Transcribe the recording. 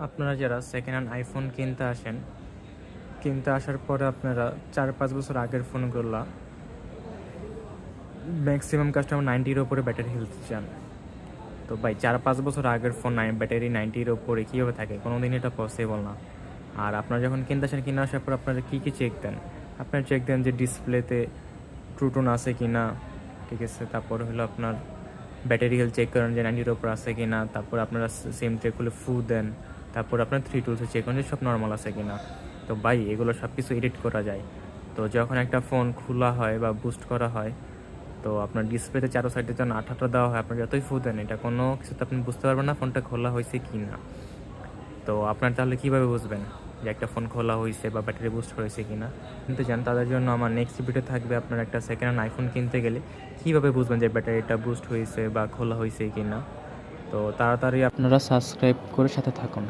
আপনারা যারা second hand iPhone কিনতে আসার পরে আপনারা 4-5 বছর আগের ফোনগুলো ম্যাক্সিমাম কাস্টমার 90-র ওপরে ব্যাটারি হেলথ চান। তো ভাই 4-5 বছর আগের ফোন ব্যাটারি 90-র ওপরে কীভাবে থাকে? কোনো দিন এটা পসিবল না। আর আপনারা যখন কিনতে আসেন, কিনে আসার পর আপনারা কী চেক দেন? আপনারা চেক দেন যে ডিসপ্লেতে ট্রুটোন আছে কি না, ঠিক আছে? তারপর হলো আপনার ব্যাটারি হেলথ চেক করেন যে 90-র ওপর আছে কি না। তারপর আপনারা সিম চেক করলে দেন। তারপর আপনার 3 টুলসে চেক করেন যে সব নর্মাল আছে কি না। তো ভাই এগুলো সব কিছু এডিট করা যায়। তো যখন একটা ফোন খোলা হয় বা বুস্ট করা হয়, তো আপনার ডিসপ্লেতে চারো সাইডে যখন আঠাটা দেওয়া হয়, আপনার যতই দেন এটা কোনো কিছুতে আপনি বুঝতে পারবেন না ফোনটা খোলা হয়েছে কি না। তো আপনার তাহলে কীভাবে বুঝবেন যে একটা ফোন খোলা হয়েছে বা ব্যাটারি বুস্ট হয়েছে কি না? কিনতে চান তাদের জন্য আমার নেক্সট ভিডিও থাকবে আপনার একটা সেকেন্ড হ্যান্ড আইফোন কিনতে গেলে কীভাবে বুঝবেন যে ব্যাটারিটা বুস্ট হয়েছে বা খোলা হয়েছে কি না। তো তাড়াতাড়ি আপনারা সাবস্ক্রাইব করে সাথে থাকুন।